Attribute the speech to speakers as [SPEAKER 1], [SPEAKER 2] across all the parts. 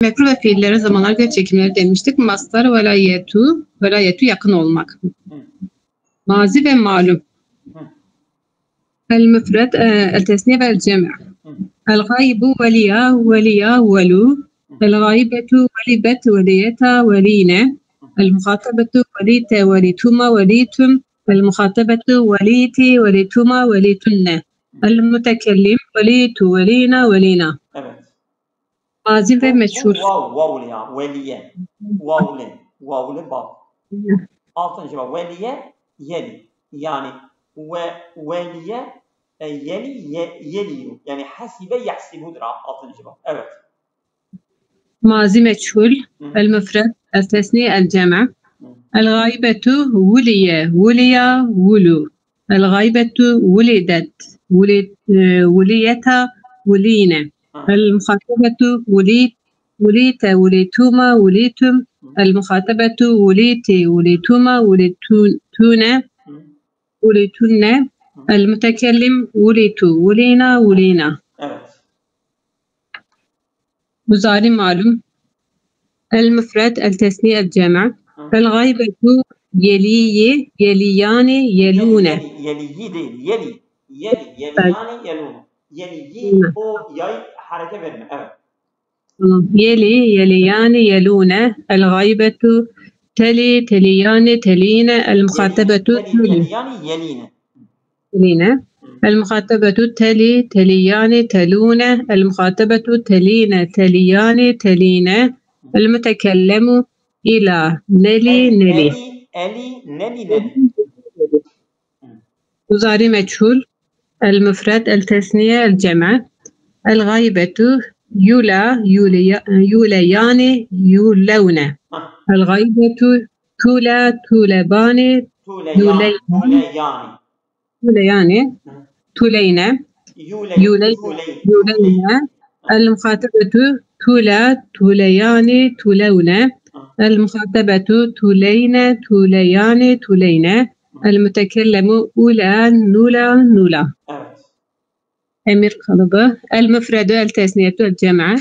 [SPEAKER 1] Mekruh ve fiillere zamanlar göç çekimleri demiştik. Mastar velayetu yakın olmak. Mazi ve malum. El müfred, el tesniye ve el cemi'. El gaybu veliya velu. El gaybetu velibet veliyeta veline. El muhatabetu velite velituma velitum. El muhatabetu veliti velituma velitunne. El mütekellim velitu velina velina.
[SPEAKER 2] Evet.
[SPEAKER 1] Mazi ve meçhul.
[SPEAKER 2] Vavl ya. Veliye. Vavle bak. Altıncı bak. Veliye yeli. Yani veliye yeliyor. Yani hasibe yahsibudur. Altıncı bak. Evet.
[SPEAKER 1] Mazi meçhul. El müfred. El tesniye el cema'. El gaybetu vuliya vulu. El gaybetu vulidet vuliyeta vuline. El muhatabetu وليت وليتما وليتم المخاطبة وليتي وليتما وليتن المتكلم وليتو ولينا.
[SPEAKER 2] Evet.
[SPEAKER 1] مضارع معلوم. المفرد التثنية الجمع. الغائبة يليان يلون.
[SPEAKER 2] Yeliyi değil. Yeliyani yelun. Yeliyi o yay hareket verme. Evet.
[SPEAKER 1] يليان يلون. الغائبة تليان تلين. المخاطبة
[SPEAKER 2] تليان
[SPEAKER 1] تلين. المخاطبة تليان تلون. المخاطبة تليان تلين. المتكلم إلى نلي. مضارع مجهول. المفرد التثنية الجمع. الغائبة يوليان يولون. الغائبة تولبان تولين. المخاطبة توليان تولون. المخاطبة توليان. المتكلم نولا. Emir kalıbı. El müfredü el tesniyetü el cem'a.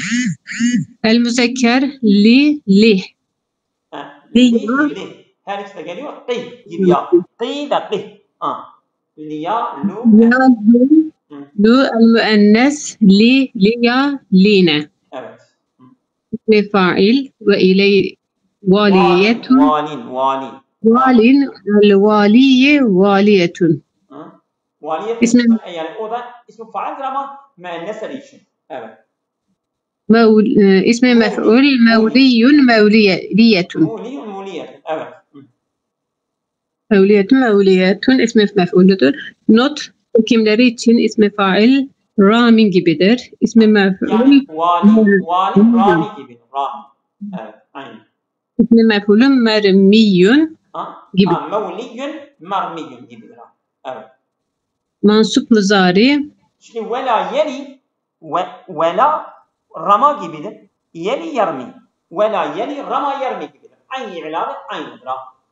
[SPEAKER 1] El müzekker li.
[SPEAKER 2] Her ikisi de geliyor. Gibi ya. Da liya
[SPEAKER 1] lu. El müennes liya line.
[SPEAKER 2] Evet.
[SPEAKER 1] İsmi fail ve iley valiyetu. Valin. El valiye valiyetun.
[SPEAKER 2] İsmi yani o da ismi faildir ama müennesler için. Evet.
[SPEAKER 1] İsmi mef'ul mevliyun mevliyetun.
[SPEAKER 2] Evet.
[SPEAKER 1] Mevliyetun ismi mef'uludur. Not hükümleri için ismi fail ramin gibidir. İsmi mef'ul
[SPEAKER 2] yani vali rami gibidir. Rami. Evet. Aynen.
[SPEAKER 1] İsmi mef'ulun mermiyun gibi.
[SPEAKER 2] Mevliyun mermiyun gibidir. Evet.
[SPEAKER 1] Mansup muzari.
[SPEAKER 2] Şimdi vela yeli vela rama gibidir. Yeli yarmi. Vela yeli rama yarmi gibidir. Aynı ilanı aynıdır.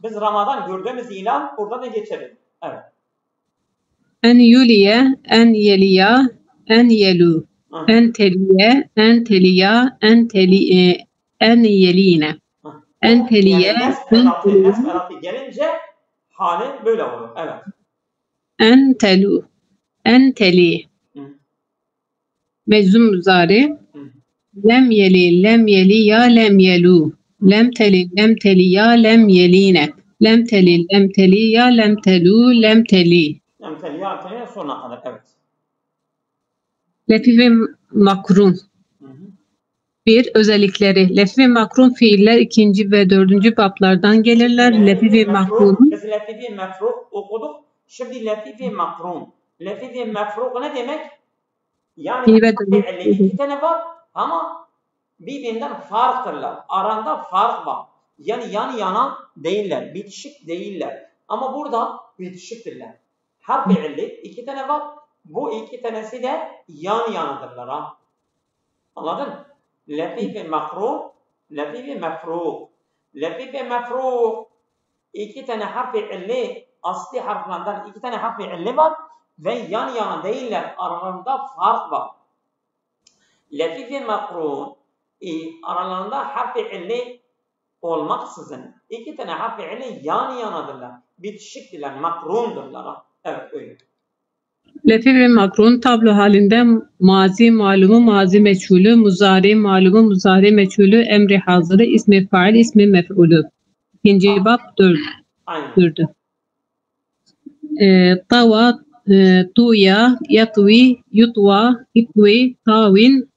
[SPEAKER 2] Biz Ramazan gördüğümüz ilan burada da geçelim. Evet.
[SPEAKER 1] En yuliye, en yeliya, en yelu. En teliye, en teliya, en yeline. En teliye,
[SPEAKER 2] Nesferatı gelince hali böyle olur. Evet.
[SPEAKER 1] En telu. En teli. Meczum muzari. Lem yeli ya lem yelu. Lem teli ya lem yeline. Lem teli ya lem telu lem teli.
[SPEAKER 2] Lem teli ya teli sonuna kadar evet.
[SPEAKER 1] Lefif ve makrun. Bir, özellikleri. Lefif ve makrun fiiller 2. ve 4. bablardan gelirler. Lefif ve makrun.
[SPEAKER 2] Biz lefif ve mefruh okuduk. Şimdi lefif ve makrun. Lefif ve mefruh ne demek? Yani iki tane var ama birbirinden farktırlar. Aranda fark var. Yani yan yana değiller. Bitişik değiller. Ama burada bitişiktirler. Harf-i illi 2 tane var. Bu 2 tanesi de yan yanadırlar. Ha? Anladın? Lefif ve makrun, lefif ve mefruh. Lefif ve mefruh 2 tane harf-i illi asli harflerden 2 tane harf-i illi var. Ve yan yana değiller. Aralarında fark var. Lefif ve makrun aralarında harfi illi olmaksızın iki tane harfi illi yan yanadırlar. Bitişiktirler, makrundurlar. Evet öyle.
[SPEAKER 1] Lefi ve makrun tablo halinde mazi malumu, mazi meçhulü, muzari malumu, muzari meçhulü, emri hazırı, ismi fail, ismi mef'ulü. İkinci bab 4'dü. Tava, tuya, yatvi, yutva, itvi, tavin,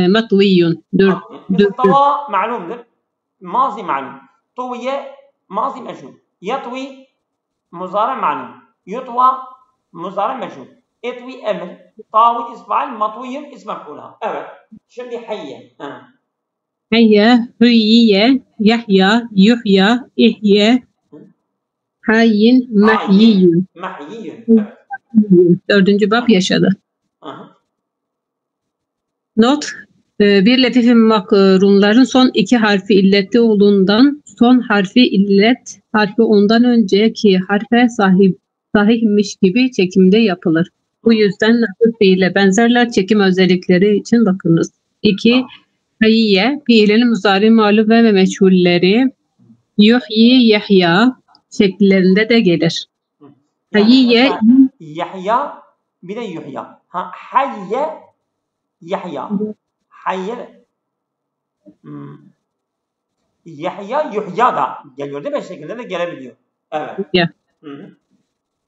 [SPEAKER 1] matviyun. 4.
[SPEAKER 2] Tava malumdur. Mazi malum. Tuya mazi meçhul. Yatvi muzari malum. Yutva muzari meçhul. İtvi emr. Tavi isfail, matviyun ism mef'ulha. Evet. Şimdi hayye.
[SPEAKER 1] Hayye, hüyye, yahya, yuhya, ihye, hayyin, mahyiyyun.
[SPEAKER 2] Mahyiyyun. Evet.
[SPEAKER 1] 4. bab yaşadı. Not. Bir lefif-i makrunların son iki harfi illetli olduğundan son harfi illet harfi ondan önceki harfe sahihmiş gibi çekimde yapılır. Bu yüzden lafif fiile benzerler, çekim özellikleri için bakınız. 2. Hayye, fiilin muzari malum ve meçhulleri yuhyi, yahya şekillerinde de gelir. Hayye,
[SPEAKER 2] yahya bir de yuhya. Hayye, yahya. Hayye, yahya, yuhya da geliyor değil mi? Şekilde de gelebiliyor. Evet.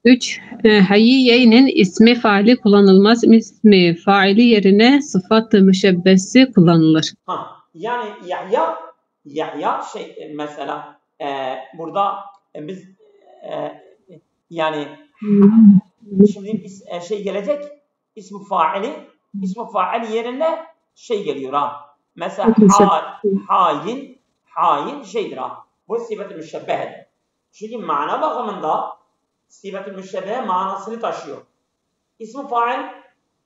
[SPEAKER 1] 3. Hayyiye'nin ismi faili kullanılmaz. İsmi faili yerine sıfat-ı müşebbesi kullanılır.
[SPEAKER 2] Yani Yahya mesela burada biz yani şimdi gelecek ismi faili yerine geliyor Mesela hain şeydir Bu sıfat-ı müşebbehedir. Çünkü mana bakımında sıfat-ı müşebbehe manasını taşıyor. İsmi fail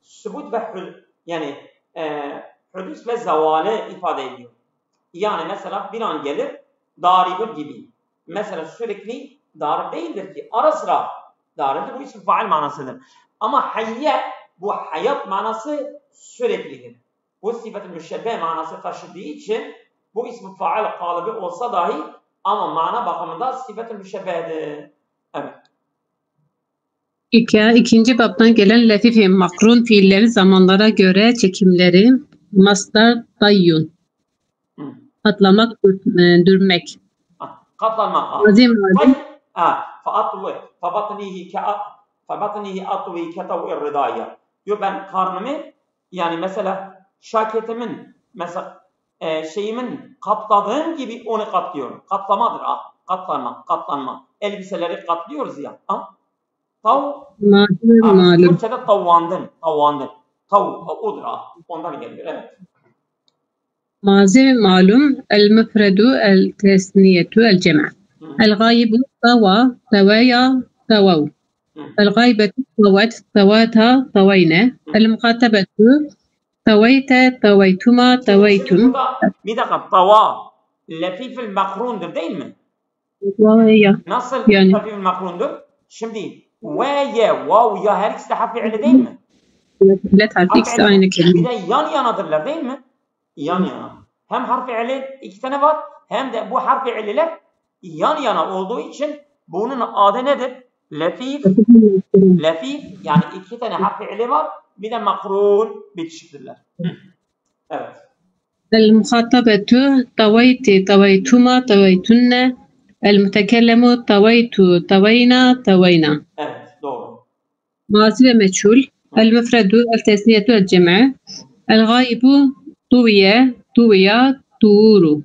[SPEAKER 2] sübut ve yani hudus ve zavale ifade ediyor. Yani mesela bir an gelir daribun gibi. Mesela sürekli darib değildir ki. Ara sıra daribdir. Bu ismi fail manasıdır. Ama hayye bu hayat manası süreklidir. Bu sıfat-ı müşebbehe manası taşıdığı için bu ismi fail kalıbı olsa dahi ama mana bakımında sıfat-ı müşebbehedir. Evet.
[SPEAKER 1] İkinci babdan gelen lefif-i makrun fiilleri zamanlara göre çekimleri masdar dayyun. Atlamak, dürmek.
[SPEAKER 2] Katlanmak.
[SPEAKER 1] Azim
[SPEAKER 2] var. Fabatnihi atvi ketav'ir ridaya. Diyor ben karnımı yani mesela şaketimin mesela şeyimin katladığım gibi onu katlıyorum. Katlamadır katlanma. Elbiseleri katlıyoruz ya. Türkçe'de tavvandın. Odur ondan geliyor. Evet.
[SPEAKER 1] Mazi malum el-müfredu el-tesniyetu el-cema. El-gaybu tava, tavaya, tavav. El-gaybetu tavat, tavata, tavayne. El-mukatebetu tavayte, tavaytuma, tavaytum.
[SPEAKER 2] Bir dakika tava lefif-il makrundur değil mi? Nasıl
[SPEAKER 1] yani.
[SPEAKER 2] Lefif-il makrundur? Şimdi vav ya her ikisi de harf fiili değil mi?
[SPEAKER 1] Evet harf ikisi aynı kelime.
[SPEAKER 2] Bir de yan yanadırlar değil mi? Yan yana. Hem harf fiili iki tane var hem de bu harf fiililer yan yana olduğu için bunun adı nedir? Lefif yani iki tane harf fiili var bir de makrun bitişiktirler. Evet.
[SPEAKER 1] El-muhatabetu tavayti, tavaytuma, tavaytunne. El-mutekellemu tavaytu, tavayna, tavayna.
[SPEAKER 2] Evet, doğru.
[SPEAKER 1] Mazi ve meçhul. El-müfredu, el-tesniyetu, el-cem'e. El-gaybu, tuviye, tuviya, tuvu.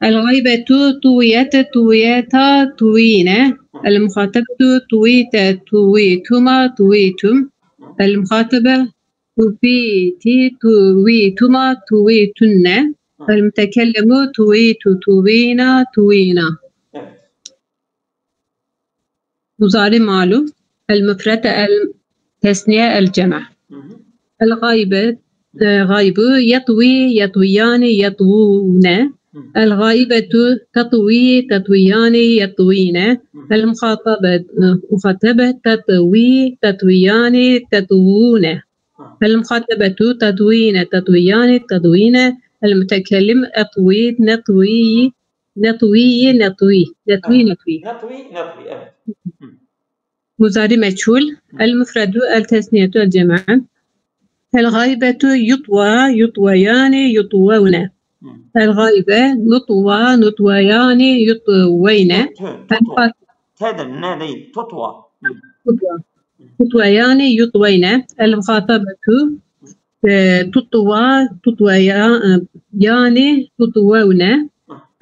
[SPEAKER 1] El-gaybetu, tuviyete, tuviyeta, tuvine. El-muhatabetu, tuvite, tuvituma, tuvitum. El-muhatabe, tuviti, tuvituma, tuvitunne. El-mütekellemu tuvitu, tuvina, tuvina.
[SPEAKER 2] Evet.
[SPEAKER 1] Muzari malum. El-müfred, el-tesniye, el-cema. El-gaybu, yatvi, yatviyani, yatvune. El-gaybetu, tatvi, tatviyani, yatvine. El-muhatabe, tatvi, tatviyani, tatvune. المخاطبة تطوين تطويان تطوين. المتكلم أطوي نطوي نطوي نطوي نطوي نطوي. مضارع مجهول. المفرد التثنية الجمع. الغائبة يطوى يطويان يطوون. الغائبة نطوى نطويان يطوين. تطويان يطوين. المخاطبة تطوى تطويان تطوون.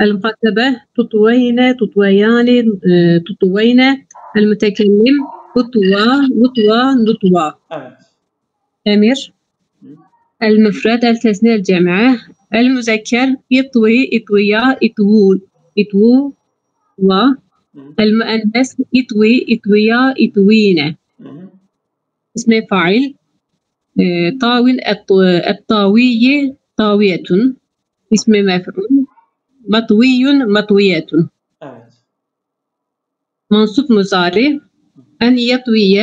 [SPEAKER 1] المخاطبة تطوين تطويان تطوين. المتكلم تطوى نطوى نطوى. أمير. المفرد التثنية الجمع. المذكر يطوي يطويا يطوون يطوى. المؤنث يطوي يطويا يطوين. اسم فاعل طاوين الطاوية طاوية. اسم مفعول مطوي مطوية. منصوب مضارع أن يطوي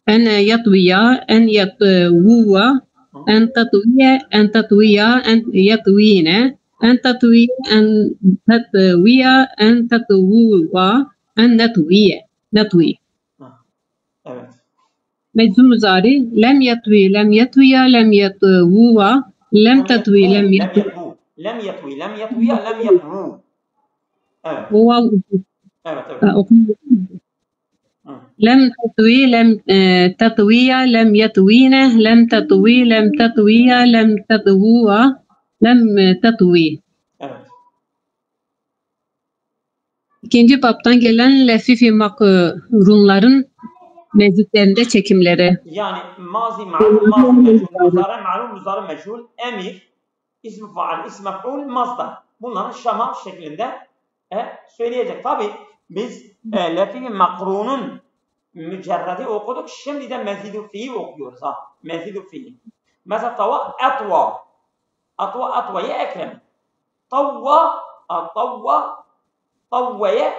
[SPEAKER 1] أن يطويا أن يطووا أن تطوي أن تطويا أن يطوين أن تطوي أن تطوي أن تطووا أن نطوي نطوي. مجزوم مضارع لم يطوي لم يطويا لم يطووا لم تطوي لم يطوي
[SPEAKER 2] لم يطوي لم يطويا لم يطووا.
[SPEAKER 1] لم تطوي لم تطوي لم يطوين لم تطوي لم تطوي لم تطووا لم تطوي. İkinci babtan gelen lefifi makrunların mevcutlarında çekimleri.
[SPEAKER 2] Yani mazi ma'lum, mazi meçhul, muzari ma'lum, muzari meçhul, emir, ismi faal, ismi mef'ul, masdar. Bunların şama şeklinde söyleyecek. Tabi biz lefifi makrunun mücerredi okuduk. Şimdi de mezidu fi'yi okuyoruz. Mezidu fi'yi. Mesela tava atva. Atva atva'ya ekrem. Tavva tavva tavva'ya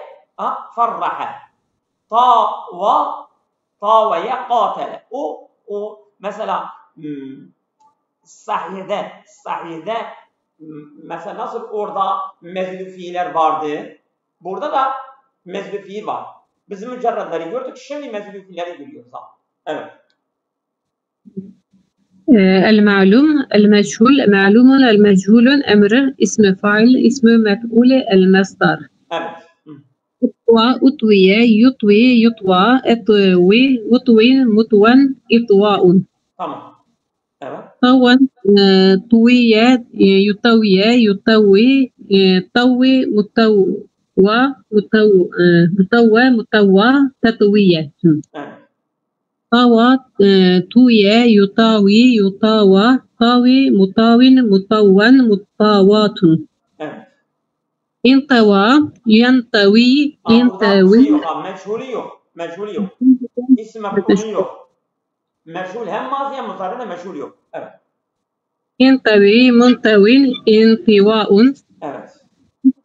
[SPEAKER 2] farraha. Tava tava'ya qatele. O mesela sahihde mesela nasıl orada mezidu fi'ler vardı. Burada da mezidu fi'yi var. Biz mücerredleri gördük, şimdi mezidu fi'leri görüyoruz. Evet.
[SPEAKER 1] المعلوم المجهول معلوم المجهول أمر اسم فاعل اسم مفعول المصدر.
[SPEAKER 2] Evet.
[SPEAKER 1] أطوي يطوي يطوى أطوي مطوي مطوى إطواء.
[SPEAKER 2] Tamam. Evet.
[SPEAKER 1] طوى طوي يطوي يطوي طوي مطوى مطوى مطوى تطوية. طوى توي يطاوي يطاوى طاوي مطاون مطون مطاوات. انطوى ينطوي ينطوي.
[SPEAKER 2] Meçhulü yok. Meçhulü yok. İsim mef'ulü yok. Meçhul hem mazi hem muzari de meçhul yok. Evet.
[SPEAKER 1] ينطوي منطوين انطواء.
[SPEAKER 2] Evet.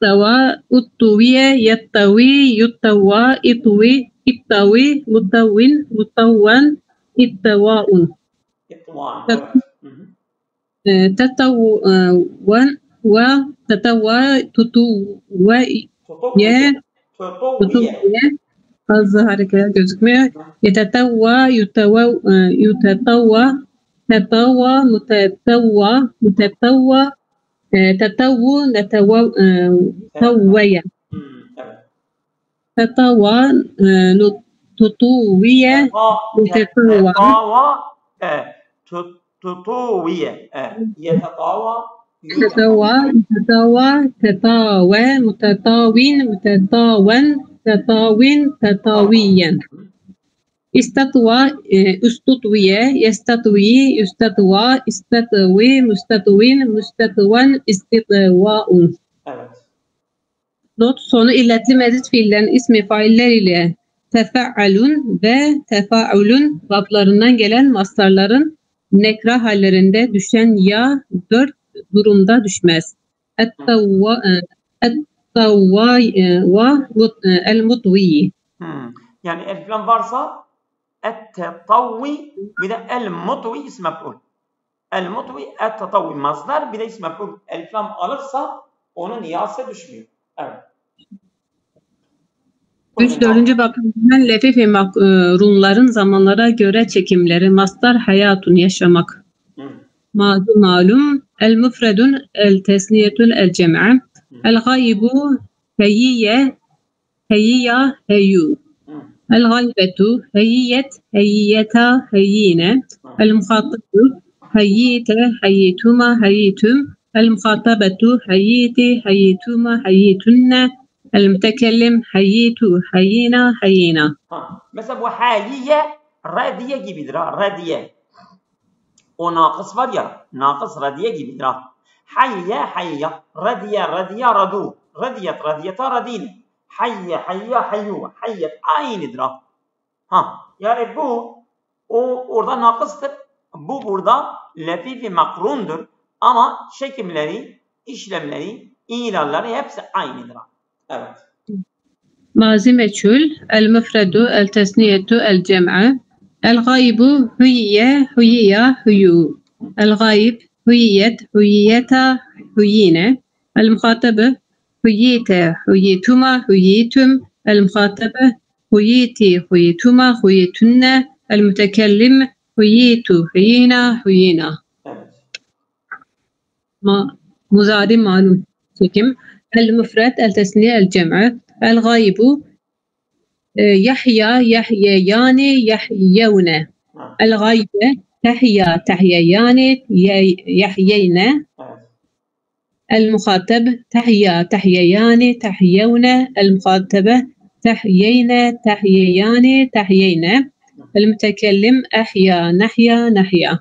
[SPEAKER 1] طوى الطوية يطوي يطوى إطوي إطوي مطون مطون إطواء. تطوى وتطوى تطوى الظاهر كده gözükmüyor. يتطوى يتطوى يتطوى تطوى متطوى متطوى تطوى نتوى توية. تطوى تطوية متطوى
[SPEAKER 2] تطوية يتطاوى
[SPEAKER 1] تطوى تطوى تطاوى متطاوين متطاون تطاوين تطاويا. استطوى استطوية يستطوي يستطوى استطوي مستطوين مستطون استطواء. Not sonu illetli mezit fiillerin ismi failler ile tefa'alun ve tefa'ulun bablarından gelen mastarların nekra hallerinde düşen ya 4 durumda düşmez. Et-tavva el-mutvi.
[SPEAKER 2] Yani eliflam varsa التطوي bir de el-mutvi ism mef'ul. El-mutvi et-tatavvi masdar bir de ism mef'ul. Elif lam alırsa onun niyase düşmüyor. Evet.
[SPEAKER 1] 4. bakımdan lefif ve makrunların zamanlara göre çekimleri. Mastar hayatun yaşamak. Madu malum. El-müfredun el-tesniyetun el-cem'e. El-gaybu heyyiye heyyiya heyyu. El-gaybetu heyyiyet heyyiyeta heyyine. El-muhatabbu heyyite heyyituma heyyitum. El-muhatabetu heyyiti heyyituma heyyitunne. El-mütekellim hayyitu hayyina hayyina.
[SPEAKER 2] Mesela bu hayyiye radiye gibidir ha, radiye. O nakıs var ya, nakıs radiye gibidir ha. Hayye hayye, radiye radiye radu, radiyet radiyeta radin. Hayye hayye hayyu, hayyet aynıdır ha. Yani bu orada nakıstır. Bu burada lefifi makrundur. Ama çekimleri, işlemleri, ilalleri hepsi aynıdır ha. Evet.
[SPEAKER 1] Mazi meçhul, el-müfredu, el-tesniyetu, el-cem'e. El-gaybu hüyye, hüyya, hüyyu. El-gayb hüyyet, hüyyeta, hüyyine. El-muhatabe hüyyite, hüyyituma, hüyyitum. El-muhatabe hüyyiti, hüyyituma, hüyyitunne. El-mütekellim hüyyitu, hüyyina, hüyyina.
[SPEAKER 2] Evet.
[SPEAKER 1] Muzari malum çekim. El-müfred, el-tesniye, el-cem'e. El-gaybu yahya, yahyeyani, yahyevne. El-gaybe tahya, tahyeyani, yahyeyne. El-muhatab tahya, tahyeyani, tahyevne. El-muhatabe tahyeyne, tahyeyani, tahyeyne. El-mütekellim ahya, nahya, nahya.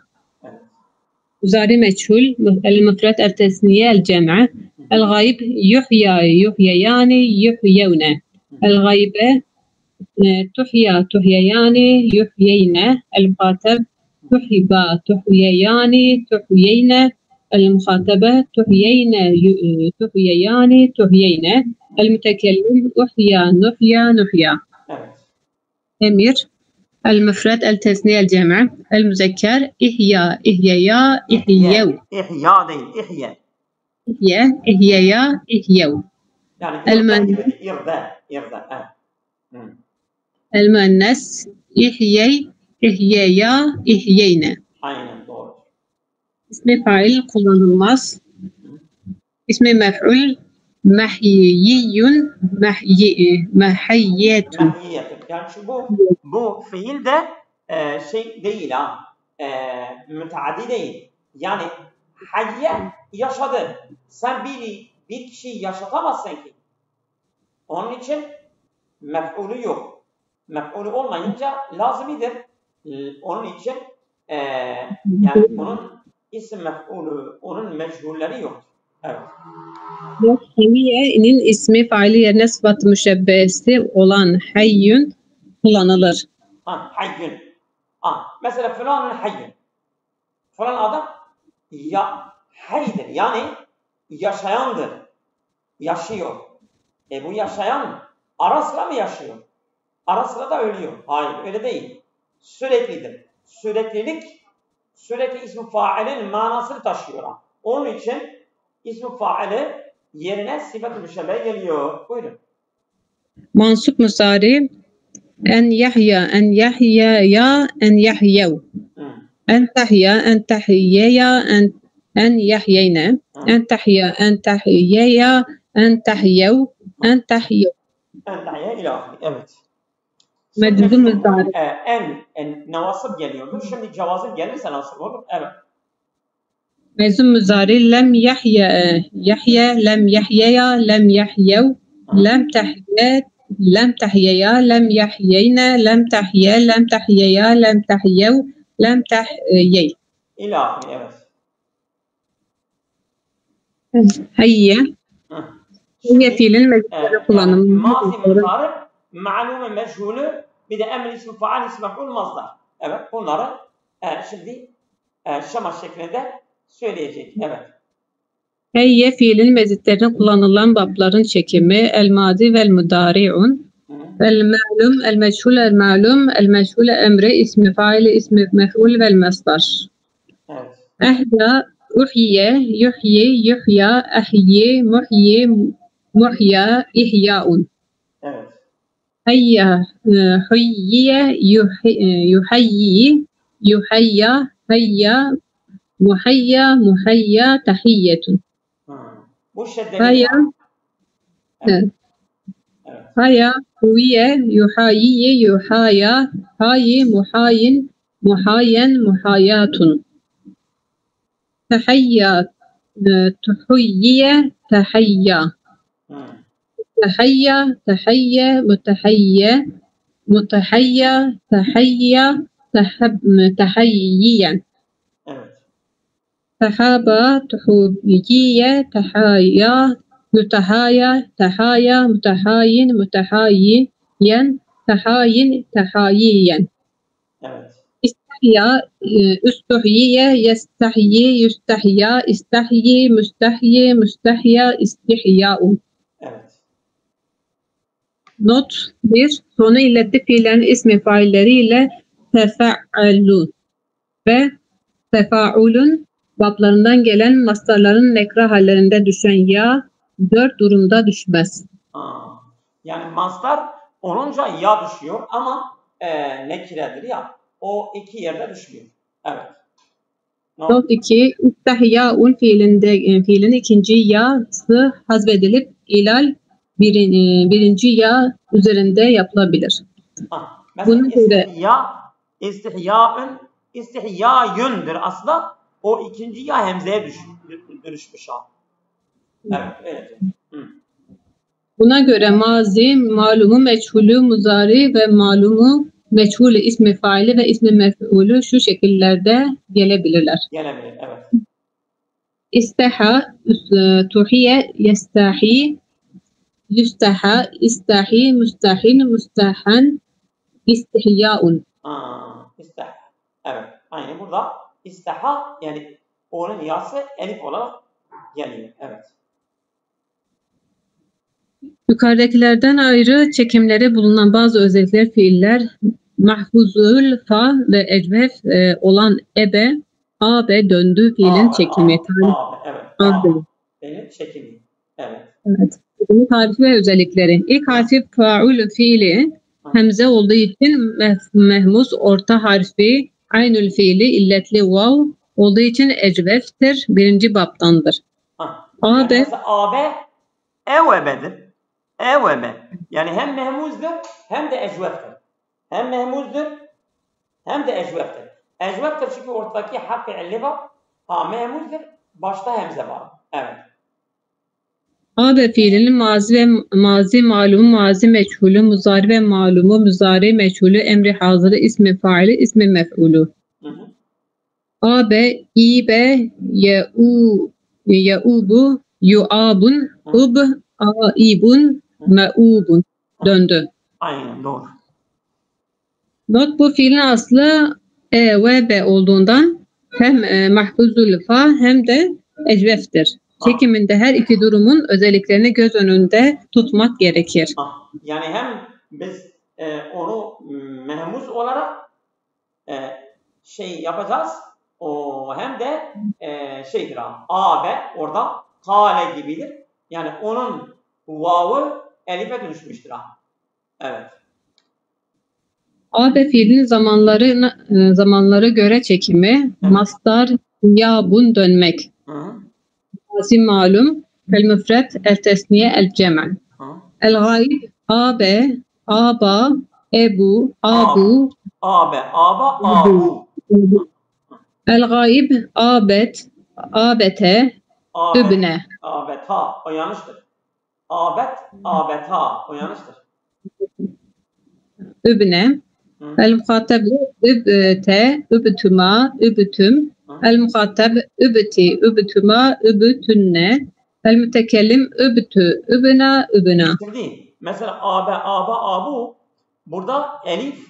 [SPEAKER 1] Muzari meçhul, el-müfred, el-tesniye, el-cem'e. El-gayb yuhya, yuhyeyani, yuhyevne. El-gaybe tuhya, tuhyeyani, yuhyeyne. El-muhatab tuhba, tuhyeyani, tuhyeyne. El-muhatabe tuhyeyne, tuhyeyani, tuhyeyne. El-mütekellim uhya, nuhya, nuhya. Emir. El-müfred, el-tesniye, el-cem'e. El-müzekker ihya, ihyeya, ihyev.
[SPEAKER 2] İhya değil, ihye.
[SPEAKER 1] İhye, ihyeya, ihyev.
[SPEAKER 2] Yani irde.
[SPEAKER 1] El-müennes ihyey, ihyeya, ihyeyne.
[SPEAKER 2] Aynen doğru.
[SPEAKER 1] İsmi fail kullanılmaz. İsmi mef'ul mahyiyyun, mahiyyetun.
[SPEAKER 2] Yani şu bu fiil de şey değil ha. Müteaddi değil. Yani hayye yaşadı. Sen bir kişiyi yaşatamazsın ki. Onun için mef'ulü yok. Mef'ulü olmayınca lazimidir. Onun için yani onun isim mef'ulü, onun meçhulleri yok. Evet.
[SPEAKER 1] Hayye'nin ismi faili yerine sıfat-ı müşebbehesi olan hayyun kullanılır.
[SPEAKER 2] Hayyun. Mesela falanın hayyun. Falan adam ya haydir. Yani yaşayandır. Yaşıyor. Bu yaşayan ara sıra mı yaşıyor? Ara sıra da ölüyor. Hayır, öyle değil. Süreklidir. Sürekli ism-i failin manasını taşıyor. Onun için ism-i faili yerine sıfat-ı müşebbeh geliyor. Buyurun.
[SPEAKER 1] Mansup musari en yahya, en yahyaya, en yahyev. En tahya, en tahyeya, en yahyeyne. En tahya, en tahyeya, en tahyev, en tahyev.
[SPEAKER 2] En tahya ilahi. Evet.
[SPEAKER 1] Meczum müzdari.
[SPEAKER 2] En nevasıb geliyordu. Şimdi cevazım gelirse nasıl olur? Evet.
[SPEAKER 1] Meczum müzdari lem yahya, lem yahyeya, lem yahyev, lem tahye, lem tahyeya, lem yahyeyne, lem tahye, lem tahyeya, lem tahyev, lem tahyey.
[SPEAKER 2] İlahi, evet.
[SPEAKER 1] Hayye. Hayye fiilin mecburi kullanımı.
[SPEAKER 2] Mazi muzari, ma'lume meçhulü, bir de emr ismi faal ismi mef'ul mazdar. Evet, bunları şimdi şema şeklinde söyleyecek. Evet.
[SPEAKER 1] Hayye fiilin mezitlerine kullanılan babların çekimi el-mazi vel-mudari'un. المعلوم المجهول المعلوم المجهول أمر اسم فاعل اسم مفعول والمصدر.
[SPEAKER 2] Evet.
[SPEAKER 1] أحيا أحيي يحيي يحيى أحيي محيي محيا إحياء.
[SPEAKER 2] Evet.
[SPEAKER 1] هيا حيي يحيي يحيى هيا محيا محيا تحية.
[SPEAKER 2] Bu şeddeli
[SPEAKER 1] هيا
[SPEAKER 2] evet. Evet.
[SPEAKER 1] هيا هوية يحايي يحايا هاي محاين محاين محايات. تحيا تحيي تحيا تحيا تحية متحية متحيا تحيا تحييا.
[SPEAKER 2] Evet.
[SPEAKER 1] تحابا تحويجية تحايا متحايا تحايا متحاين متحايين تحاين تحاييا.
[SPEAKER 2] Evet.
[SPEAKER 1] استحيا استحيي يستحيي يستحيا استحيي مستحيي مستحيا استحياء.
[SPEAKER 2] Evet.
[SPEAKER 1] Not 1. Sonu illetli fiillerin ismi failleriyle tefa'alun ve tefaulun bablarından gelen mastarların nekra hallerinde düşen ya 4 durumda düşmez.
[SPEAKER 2] Yani mastar olunca ya düşüyor ama nekiredir ya. O iki yerde düşmüyor. Evet.
[SPEAKER 1] Not 2. İstahyaun fiilin ikinci ya'sı hazvedilip ilal birinci ya üzerinde yapılabilir.
[SPEAKER 2] Mesela istihyayundur aslında. O ikinci ya hemzeye dönüşmüş ha. Evet, öyle.
[SPEAKER 1] Buna göre mazi, malumu meçhulü muzari ve malumu meçhulü ismi faili ve ismi mef'ulü şu şekillerde gelebilirler.
[SPEAKER 2] Gelebilir, evet.
[SPEAKER 1] İsteha, tuhiye, yestahi, yüstaha, istahi, mustahin, mustahan, istihyaun.
[SPEAKER 2] İsteha. Evet. Aynı burada isteha yani onun yası elif olarak geliyor. Evet.
[SPEAKER 1] Yukarıdakilerden ayrı çekimleri bulunan bazı özellikler fiiller mahfuzul fa ve ecvef olan ebe, abe döndü fiilin çekimi.
[SPEAKER 2] Evet. Çekimi. Evet.
[SPEAKER 1] Evet. Bunun tarifi ve özellikleri. İlk harfi faul fiili hemze olduğu için mehmuz orta harfi aynül fiili illetli vav olduğu için ecveftir. Birinci baptandır.
[SPEAKER 2] Abe. Yani abe evebedir. Evebe. Yani hem mehmuzdur hem de ecveftir. Hem mehmuzdur hem de ecveftir. Ecveftir çünkü ortadaki harf-i illi var. Mehmuzdur. Başta hemze var. Evet.
[SPEAKER 1] Abe fiilinin mazi malumu, mazi meçhulü, muzari ve malumu, muzari meçhulü, emri hazırı, ismi faili, ismi mef'ulü. Abe, ibe, yaubu, yuabun, aibun, me'ubun. Döndü.
[SPEAKER 2] Aynen doğru.
[SPEAKER 1] Not bu fiilin aslı ve b olduğundan hem mahfuzul fa hem de ecveftir. Çekiminde her iki durumun özelliklerini göz önünde tutmak gerekir.
[SPEAKER 2] Yani hem biz onu mehmuz olarak yapacağız, hem de şeydir abe orada kale gibidir. Yani onun vav'ı elife dönüşmüştür. Evet.
[SPEAKER 1] Abe fiilinin zamanları göre çekimi mastar yabun dönmek. Mazi malum, el müfret, el tesniye, el cemel. El gayb, abe, aba, ebu, abu.
[SPEAKER 2] Abe, aba, abu.
[SPEAKER 1] El gayb, abet, abete, übne.
[SPEAKER 2] Abeta, o yanlıştır. Abet, abeta, o yanlıştır.
[SPEAKER 1] Übne. El muhattab, übte, übtüma, übtüm. El muhattab übti, übtüma, übtünne. El mütekellim übtü, übna, übna.
[SPEAKER 2] Şimdi mesela abe, aba, abu burada elif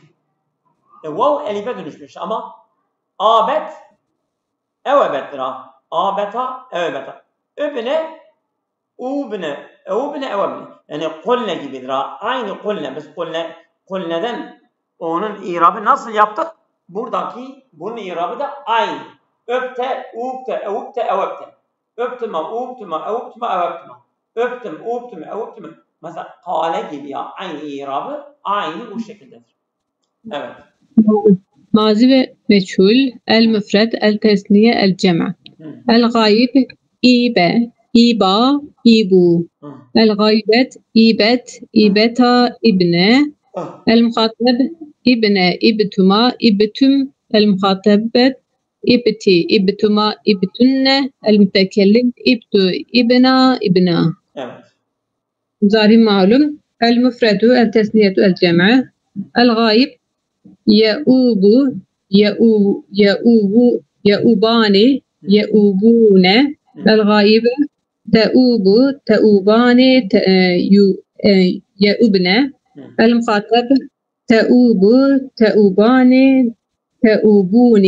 [SPEAKER 2] vav elife dönüşmüş ama abet evebettir ha. Abeta evebeta. Übne أوبنا أو ابن يعني قلنا gibi aynı قلنا biz قلنa'dan onun irabı nasıl yaptık? Buradaki bunun irabı da aynı. Öpte, ubte, evupte, evepte. Öptüme, ubtüme, evuptüme, eveptüme. Öptüm, ubtüme, evuptüme. Mesela kale gibi ya aynı irabı aynı bu şekildedir. Evet.
[SPEAKER 1] Mazi ve meçhul, el müfred, el tesniye, el cema. El gayib, ibe, iba, ibu. El gaybet, ibet, ibeta, ibne. El muhateb, ibne, ibtuma, ibtüm. El muhatebet, ibti, ibtuma, ibtünne. El mütekellim, ibtu, ibna, ibna.
[SPEAKER 2] Evet.
[SPEAKER 1] Zari malum. El müfredu, el tesniyetu, el cema. El gayib, يؤوب يؤوبان يؤوبون. الغائبة تؤوب تؤوبان يؤوبن. المخاطب تؤوب تؤوبان تؤوبون.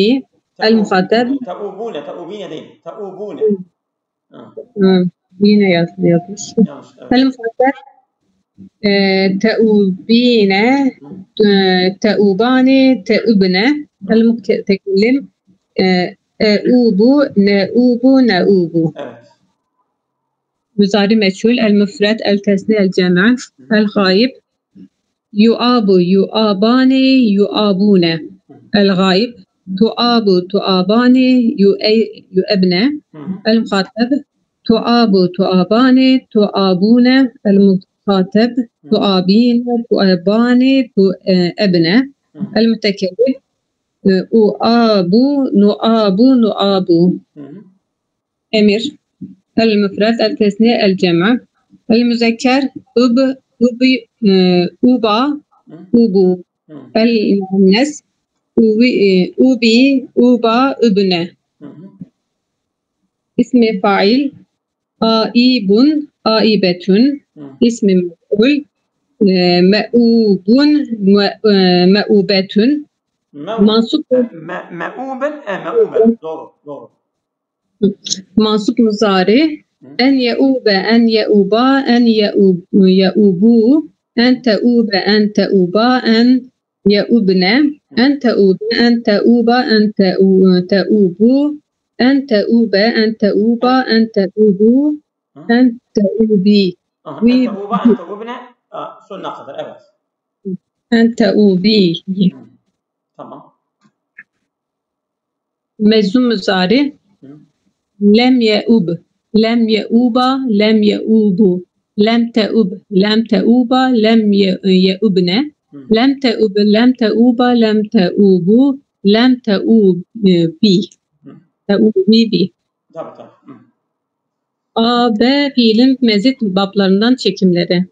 [SPEAKER 1] المخاطب
[SPEAKER 2] تؤوبين değil تؤوبون.
[SPEAKER 1] yine yazmış. المخاطب تؤوبين تؤوبان تؤبن. المتكلم أؤوب نؤوب نؤوب. مضارع مجهول المفرد التثنية الجمع الغائب يؤاب يؤابان يؤابون. الغائب تؤاب تؤابان يؤبن. المخاطب تؤاب تؤابان تؤابون. المخاطب تؤابين تؤابان تؤبن. المتكلم أؤاب نؤاب نؤاب. أمر المفرد التثنية الجمع المذكر أب أوبا أوبو. المؤنث أوبي أوبا أبنة. اسم فاعل آئب آئبة. اسم مفعول مؤوب مؤوبة. منصوب
[SPEAKER 2] مؤوبة doğru.
[SPEAKER 1] منصوب مضارع أن يؤوب أن يؤوبا أن يؤوبوا. أن تؤوب أن تؤوبا أن يؤوبن. أن تؤوب أن تؤوبا أن تؤوبوا. أن تؤوب أن تؤوبا أن تؤوبوا. أن تؤوبي
[SPEAKER 2] أن تؤوبنا سنة قدر evet.
[SPEAKER 1] أن تؤوبي.
[SPEAKER 2] Tamam.
[SPEAKER 1] مجزوم مضارع لم يؤوب لم يؤوبا لم يؤوبوا. لم تؤوب لم تؤوبا لم يؤوبن. لم تؤوب لم تؤوبا لم تؤوبوا. لم تؤوبي تؤوبي.
[SPEAKER 2] Tabii.
[SPEAKER 1] A, B fiilin mezit bablarından çekimleri.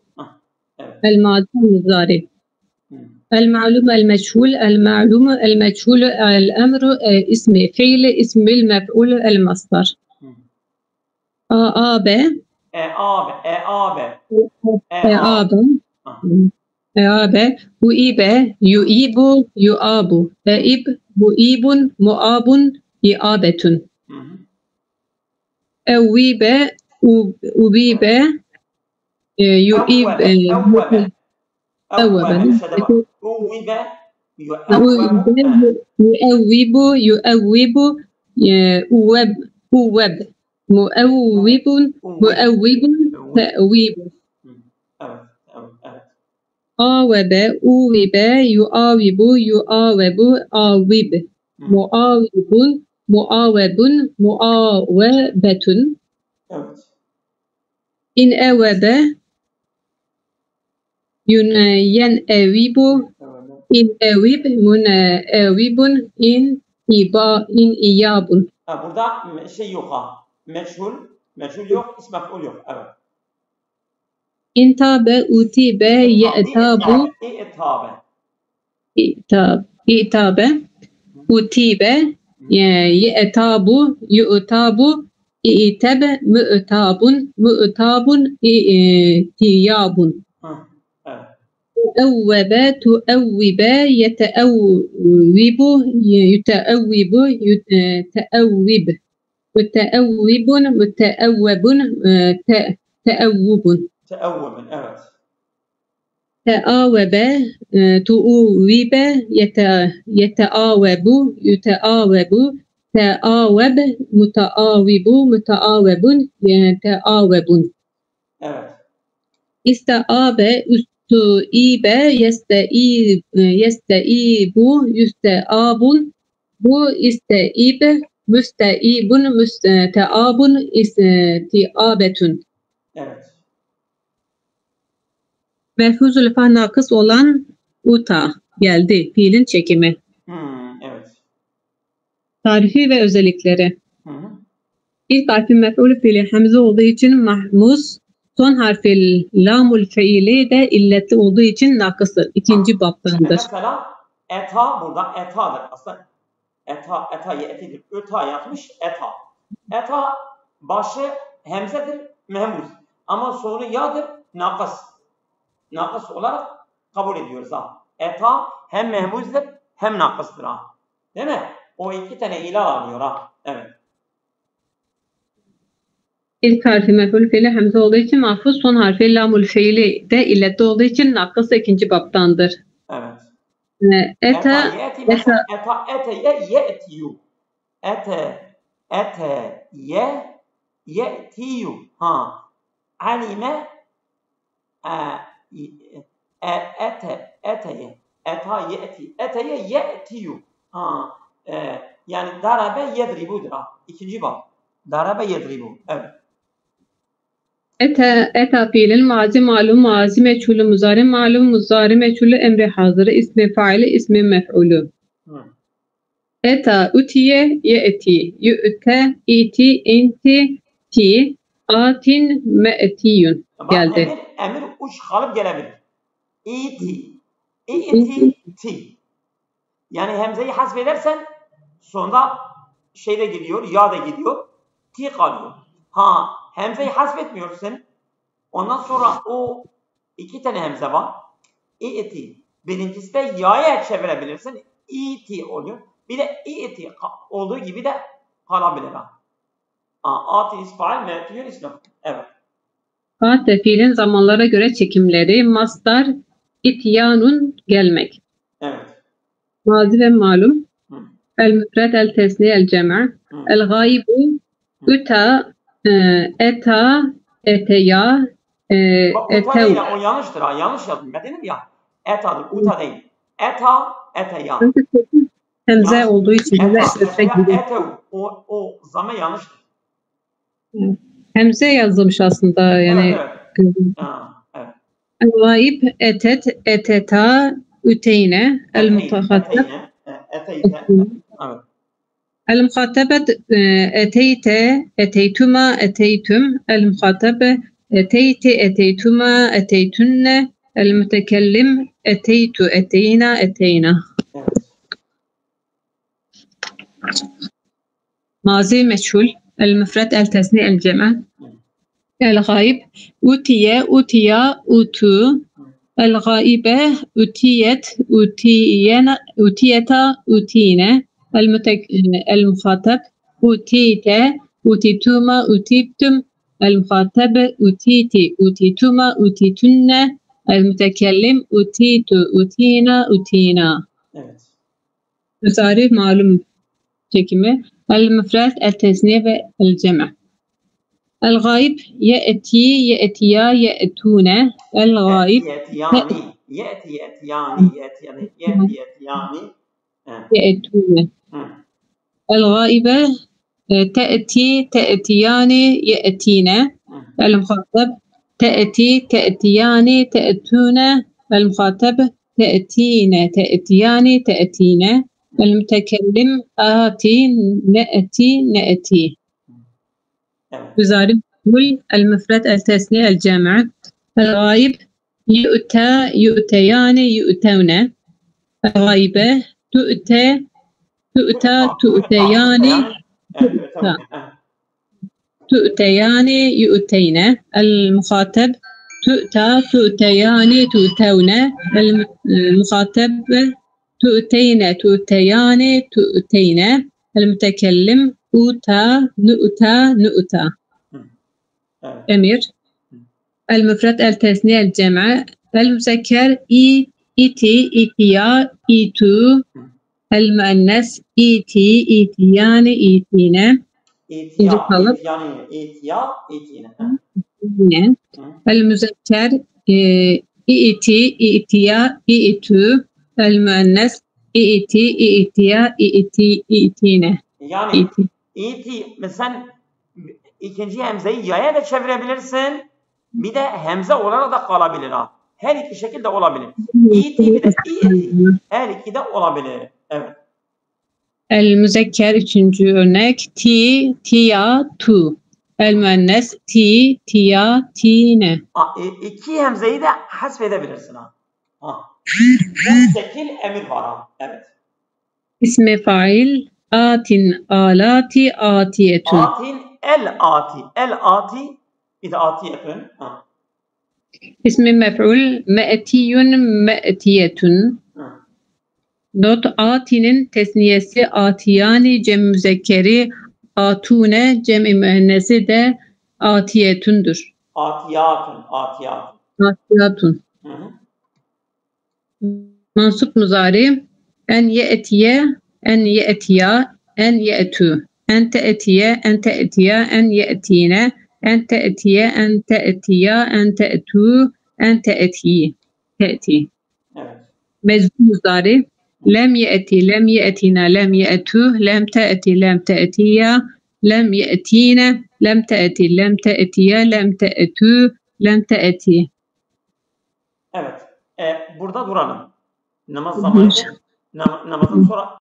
[SPEAKER 2] Evet.
[SPEAKER 1] El-Madi Muzari. El-Ma'lum el-Meçhul. El-Ma'lum el-Meçhul el-Emru ismi fiili ismil mef'ul el-Masdar. A, B. Uibe yuibu yuabu. Eib muibun muabun iabetun. أويبة أوبيبة يؤيب
[SPEAKER 2] أوبة
[SPEAKER 1] يؤوب يؤوب أوب مؤوب مؤوب تأويب. آوب أوب يؤاوب يؤاوب آوب مؤاوب مؤاوب مؤاوبة. إن أوب ينأوب إن أوب منأوب إن إياب.
[SPEAKER 2] Burada şey yok ha. Meçhul yok, ism mef'ul yok. Evet.
[SPEAKER 1] إن تاب أتيب يأتاب إئتاب أتيب يأتاب يؤتاب إئتاب مؤتاب مؤتاب إئتياب. تؤوب تؤوب يتأوب يتأوب تأوب متأوب متأوب تأوب.
[SPEAKER 2] تأوب evet.
[SPEAKER 1] تآوب تؤوب يتآوب يتآوب تآوب متآوب متآوب تآوب.
[SPEAKER 2] Evet.
[SPEAKER 1] استآب استئيب يستئيب يستئيب يستآب استئيب مستئيب مستآب استئابة.
[SPEAKER 2] Evet.
[SPEAKER 1] Melfuzul fa nakıs olan uta geldi. Fiilin çekimi.
[SPEAKER 2] Evet.
[SPEAKER 1] Tarifi ve özellikleri.
[SPEAKER 2] Hı hı.
[SPEAKER 1] İlk harfi mef'ul fiili hamze olduğu için mahmuz, son harfi lamul fiili de illetli olduğu için nakıstır. İkinci baptandır.
[SPEAKER 2] Mesela eta burada etadır. Aslında eta etidir. Öta yapmış eta. Eta başı hemzedir, mehmuz. Ama sonu yadır, nakıs. Nakıs olarak kabul ediyoruz ha. Eta hem mehmuzdur hem nakıstır ha. Değil mi? O iki tane ilah alıyor ha. Evet.
[SPEAKER 1] İlk harfi mef'ul fiili hamze olduğu için mahfuz, son harfi lamul fiili de illetli olduğu için nakıs ikinci baptandır.
[SPEAKER 2] Evet.
[SPEAKER 1] Eta
[SPEAKER 2] ye'tiyu. Ete ye'tiyu. Ha. Alime eteye ye'tiyu. Ha. Yani darabe yedribudur ha. İkinci bab. Darabe yedribu. Evet.
[SPEAKER 1] Eta fiilin mazi malum, mazi meçhulü, muzari malum, muzari meçhulü, emri hazırı, ismi faili, ismi mef'ulü. Eta utiye ye'ti, yu'te, iti, inti, ti, atin, me'tiyun geldi.
[SPEAKER 2] Emir uç kalıp gelebilir. İti, ti. Yani hemzeyi hasbedersen sonunda şey de gidiyor, ya da gidiyor, ti kalıyor. Ha, hemzeyi hasbetmiyorsun. Ondan sonra o iki tane hemze var. İti. Birincisi de ya'ya çevirebilirsin. İti oluyor. Bir de i'ti olduğu gibi de kalabilir ha. Atin isfail me'tiyun islam. Evet.
[SPEAKER 1] Fa'te fiilin zamanlara göre çekimleri masdar ityanun gelmek.
[SPEAKER 2] Evet.
[SPEAKER 1] Mazi ve malum. El müfred, el tesniye, el cema. El gaybu, üta, eta, eteya, etev.
[SPEAKER 2] O yanlıştır ha. Yanlış yazdım. Ben dedim ya. Eta'dır. Uta değil. Eta, eteya.
[SPEAKER 1] Hemze olduğu için
[SPEAKER 2] o zaman yanlıştır.
[SPEAKER 1] Hemze yazılmış aslında yani.
[SPEAKER 2] Evet.
[SPEAKER 1] El-gayb etet eteta üteyne el-mutahattab el-muhatabet eteyte eteytuma eteytüm el-muhatab eteyti eteytuma eteytünne el-mütekellim eteytu eteyna eteyna. Mazi meçhul, el-müfred, el-tesni, el-cema. El-gayb, utiye, utiya, utu. El-gaibe, utiyet, utiyena, utiyeta, utine. El-muhatab, utite, utituma, utittum. El-muhatab, utiti, utituma, utitünne. El-mütekellim, utitu, utina, utina.
[SPEAKER 2] Evet.
[SPEAKER 1] Müsarif malum çekimi. El-müfred, el-tesniye ve el-cema. El-gayb ye'ti, ye'tiya, ye'tune. El-gayb ye'tune. El-gaybe te'ti, te'tiyani, ye'tine. El-muhatab te'ti, te'tiyani, te'tune. El-muhatab te'tine, te'tiyani, te'tine. El-mütekellim ati, ne'ti, ne'ti. Müzarif el-müfred, el-tesniye, el-cema. El-gayb yu'ta, yu'teyani, yu'tevne. El-gaybe tu'te, tu'ta, tu'teyani, tu'ta. Tu'teyani, yu'teyne. El-muhatab tu'ta, tu'teyani, tu'tevne. El-muhatab tu'teyne, tu'teyani, tu'teyne. El-mütekellim uta, nu'ta, nu'ta. Emir. المفرد التثنية الجمع المذكر إيتي إيتيا إيتو المؤنث إيتي إيتيان إيتينا المذكر إيتي إيتيا إيتو المؤنث إيتي إيتيا إيتينا.
[SPEAKER 2] Yani İti mesela ikinci hemzeyi yaya da çevirebilirsin. Bir de hemze olarak da kalabilir ha. Her iki şekilde olabilir. İti bir de İti. Her iki de olabilir. Evet.
[SPEAKER 1] El müzekker üçüncü örnek ti, tiya, tu. El müennes ti, tiya, tine.
[SPEAKER 2] İki hemzeyi de hasfedebilirsin ha. Şekil emir var ha. Evet.
[SPEAKER 1] İsmi fail atin, alati, atiyetun.
[SPEAKER 2] Atin, el ati. El ati bir de atiyetun.
[SPEAKER 1] İsmi mef'ul me'tiyun, me'tiyetun. Not atinin tesniyesi atiyani cem müzekkeri atune cem-i müennesi de atiyetundur.
[SPEAKER 2] Atiyatun.
[SPEAKER 1] Atiyatun. Mansup muzari en ye'tiye, en ye'tiya, en ye'tu. En te'tiye, en te'tiya, en ye'tine. En te'tiye, en te'tiya, en te'tu, en te'ti. Te'ti.
[SPEAKER 2] Evet.
[SPEAKER 1] Mecbur muzari lem ye'ti, lem ye'tina, lem ye'tu, lem te'ti, lem te'tiya, lem ye'tine, lem te'ti, lem te'tiya, lem te'tu, lem te'ti.
[SPEAKER 2] Evet. Burada duralım. Namaz zamanı. Namazdan sonra